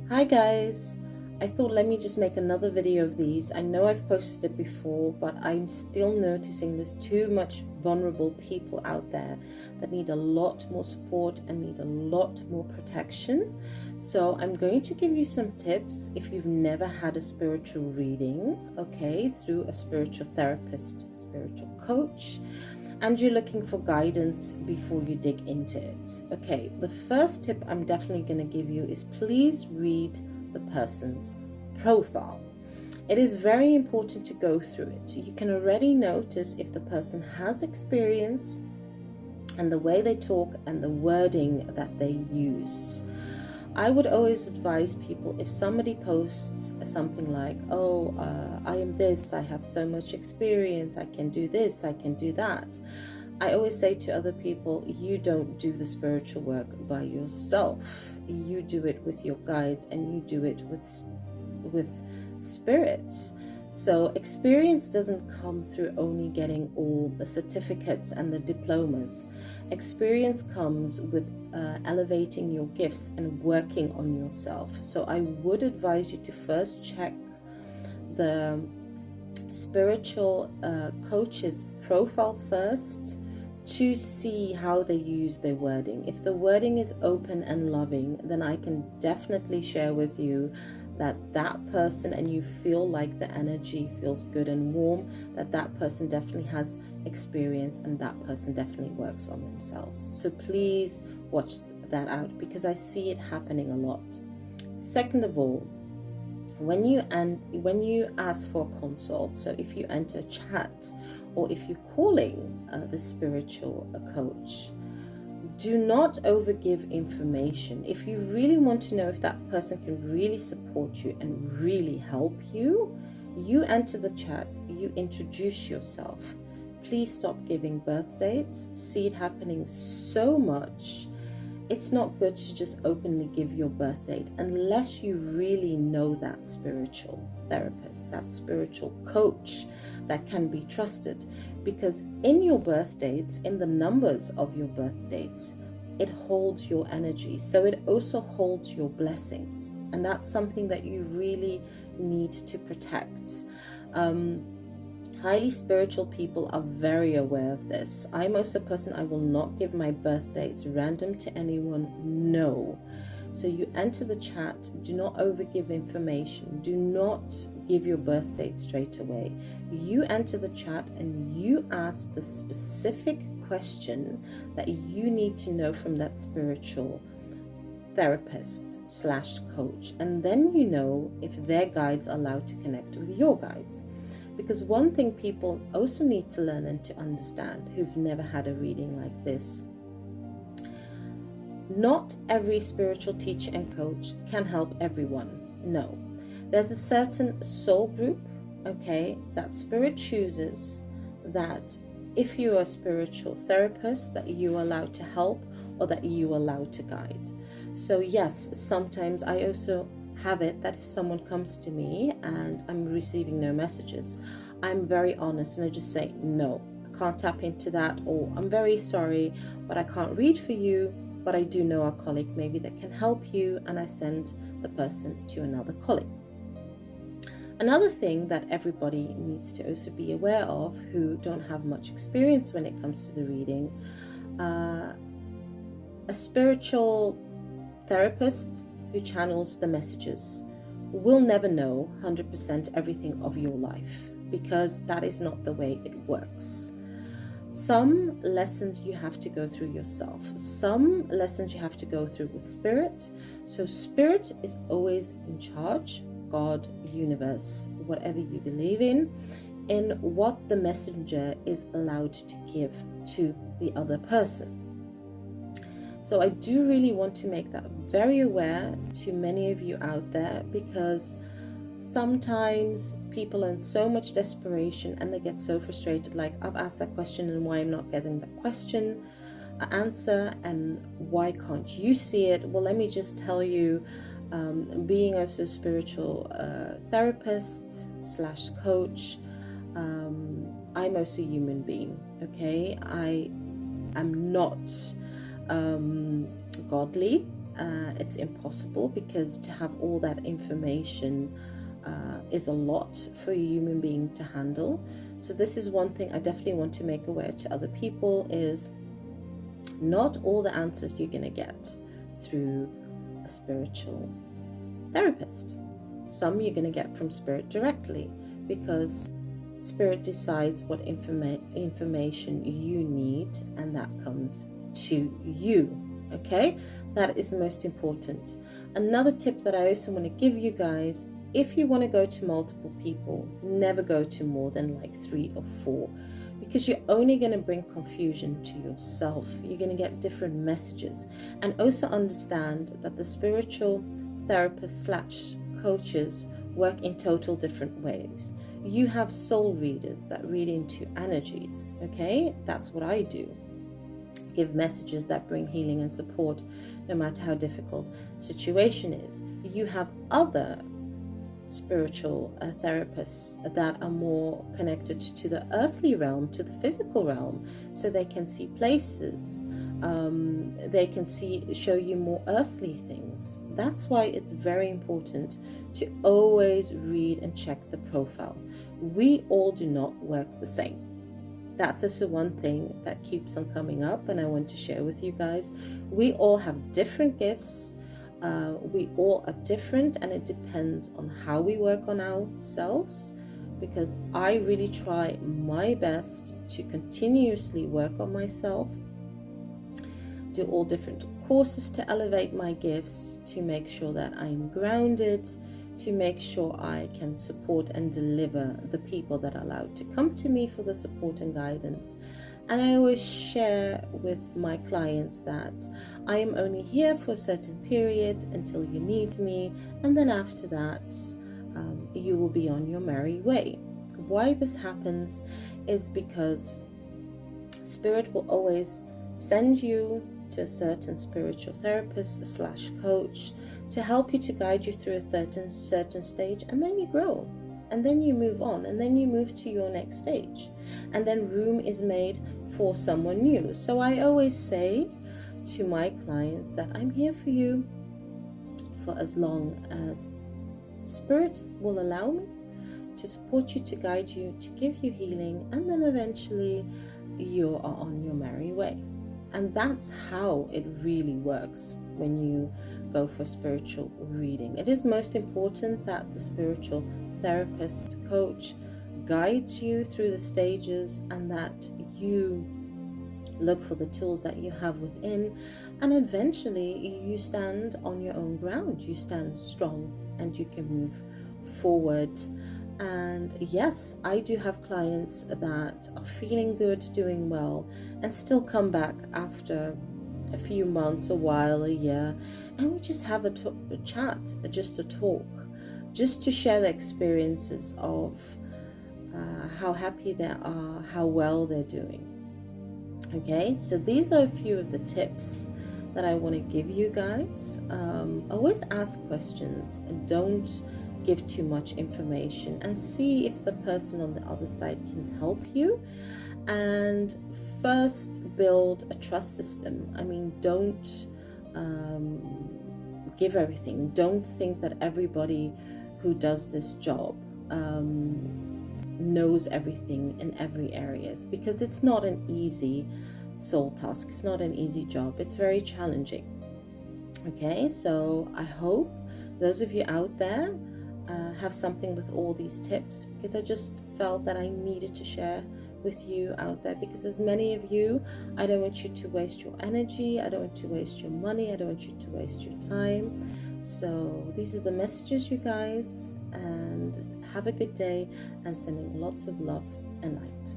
Hi guys, I thought let me just make another video of these. I know I've posted it before, but I'm still noticing there's too much vulnerable people out there that need a lot more support and need a lot more protection. So I'm going to give you some tips if you've never had a spiritual reading, okay, through a spiritual therapist, spiritual coach, and you're looking for guidance before you dig into it. Okay, the first tip I'm definitely going to give you is please read the person's profile. It is very important to go through it. You can already notice if the person has experience and the way they talk and the wording that they use. I would always advise people, if somebody posts something like, I am this, I have so much experience, I can do this, I can do that. I always say to other people, you don't do the spiritual work by yourself. You do it with your guides and you do it with spirits. So experience doesn't come through only getting all the certificates and the diplomas. Experience comes with elevating your gifts and working on yourself. So I would advise you to first check the spiritual coach's profile first to see how they use their wording. If the wording is open and loving, then I can definitely share with you that person, and you feel like the energy feels good and warm, that person definitely has experience and that person definitely works on themselves. So please watch that out, because I see it happening a lot. Second of all, when you ask for a consult, so if you enter chat or if you're calling the spiritual coach, do not overgive information. If you really want to know if that person can really support you and really help you, you enter the chat, you introduce yourself. Please stop giving birth dates. See it happening so much. It's not good to just openly give your birth date unless you really know that spiritual therapist, that spiritual coach that can be trusted. Because in your birth dates, in the numbers of your birth dates, it holds your energy. So it also holds your blessings. And that's something that you really need to protect. Highly spiritual people are very aware of this. I'm also a person, I will not give my birth dates random to anyone, no. So you enter the chat, do not overgive information, do not give your birth date straight away. You enter the chat and you ask the specific question that you need to know from that spiritual therapist slash coach, and then you know if their guides are allowed to connect with your guides. Because one thing people also need to learn and to understand who've never had a reading like this, not every spiritual teacher and coach can help everyone. No. There's a certain soul group, okay, that spirit chooses, that if you are a spiritual therapist, that you are allowed to help or that you are allowed to guide. So yes, sometimes I also have it that if someone comes to me and I'm receiving no messages, I'm very honest and I just say, no, I can't tap into that, or I'm very sorry, but I can't read for you, but I do know a colleague maybe that can help you, and I send the person to another colleague. Another thing that everybody needs to also be aware of who don't have much experience when it comes to the reading, a spiritual therapist who channels the messages will never know 100% everything of your life, because that is not the way it works. Some lessons you have to go through yourself. Some lessons you have to go through with spirit. So spirit is always in charge, God, universe, whatever you believe in what the messenger is allowed to give to the other person. So I do really want to make that very aware to many of you out there, because sometimes people are in so much desperation and they get so frustrated, like, I've asked that question and why I'm not getting that question answer, and why can't you see it? Well, let me just tell you, being also a spiritual therapist slash coach, I'm also a human being, okay? I am not godly. it's impossible, because to have all that information is a lot for a human being to handle. So this is one thing I definitely want to make aware to other people, is not all the answers you're going to get through a spiritual therapist. Some you're going to get from spirit directly, because spirit decides what information you need, and that comes to you. Okay, that is the most important. Another tip that I also want to give you guys: if you want to go to multiple people, never go to more than like 3 or 4, because you're only going to bring confusion to yourself. You're going to get different messages. And also understand that the spiritual therapists / coaches work in total different ways. You have soul readers that read into energies. Okay, that's what I do. Give messages that bring healing and support, no matter how difficult situation is. You have other spiritual therapists that are more connected to the earthly realm, to the physical realm, so they can see places, they can show you more earthly things. That's why it's very important to always read and check the profile. We all do not work the same. That's also one thing that keeps on coming up, and I want to share with you guys. We all have different gifts. We all are different, and it depends on how we work on ourselves, because I really try my best to continuously work on myself, do all different courses to elevate my gifts, to make sure that I'm grounded, to make sure I can support and deliver the people that are allowed to come to me for the support and guidance. And I always share with my clients that I am only here for a certain period until you need me, and then after that you will be on your merry way. Why this happens is because Spirit will always send you to a certain spiritual therapist / coach to help you, to guide you through a certain stage, and then you grow, and then you move on, and then you move to your next stage, and then room is made for someone new. So I always say to my clients that I'm here for you for as long as Spirit will allow me, to support you, to guide you, to give you healing, and then eventually you are on your merry way. And that's how it really works when you go for spiritual reading. It is most important that the spiritual therapist, coach guides you through the stages, and that you look for the tools that you have within, and eventually you stand on your own ground. You stand strong and you can move forward. And yes, I do have clients that are feeling good, doing well, and still come back after a few months, a while, a year, and we just have a chat, just a talk, just to share the experiences of how happy they are, how well they're doing. Okay, so these are a few of the tips that I want to give you guys. Always ask questions, and don't give too much information, and see if the person on the other side can help you. And first, build a trust system. I mean, don't give everything. Don't think that everybody who does this job knows everything in every areas, because it's not an easy soul task. It's not an easy job. It's very challenging. Okay, so I hope those of you out there have something with all these tips, because I just felt that I needed to share with you out there, because as many of you, I don't want you to waste your energy, I don't want you to waste your money, I don't want you to waste your time. So these are the messages, you guys, and have a good day, and sending lots of love and light.